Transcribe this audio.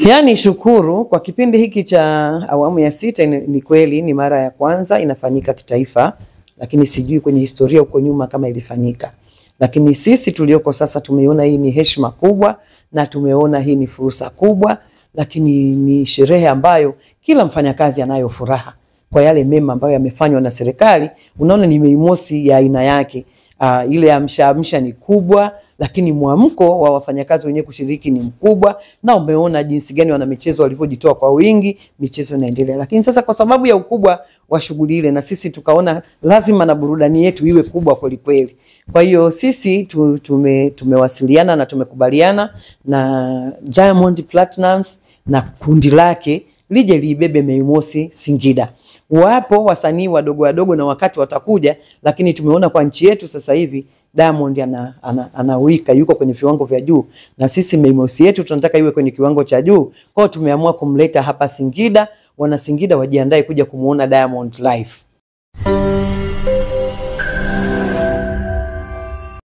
Yani shukuru kwa kipindi hiki cha awamu ya 6 ni kweli ni mara ya kwanza inafanyika kitaifa, lakini sijui kwenye historia huko nyuma kama ilifanyika. Lakini sisi tulioko sasa tumeona hii ni heshima kubwa na tumeona hii ni fursa kubwa, lakini ni sherehe ambayo kila mfanyakazi anayo furaha kwa yale mema ambayo yamefanywa na serikali. Unaona ni Mei Mosi ya aina yake. Ile amsha ni kubwa, lakini mwamko wa wafanyakazi wenyewe kushiriki ni mkubwa, na umeona jinsi gani wana michezo walivyojitoa kwa wingi, michezo inaendelea. Lakini sasa kwa sababu ya ukubwa wa shughuli ile, na sisi tukaona lazima na burudani yetu iwe kubwa kweli kweli. Kwa hiyo sisi tumewasiliana na tumekubaliana na Diamond Platnumz na kundi lake lije liibebe Mei Mosi Singida. Wapo wasanii wadogo wadogo na wakati watakuja, lakini tumeona kwa nchi yetu sasa hivi Diamond anawika yuko kwenye viwango vya juu, na sisi Mei Mosi yetu tunataka iwe kwenye kiwango cha juu. Kwa hiyo tumeamua kumleta hapa Singida. Wana Singida wajiandae kuja kumuona Diamond live.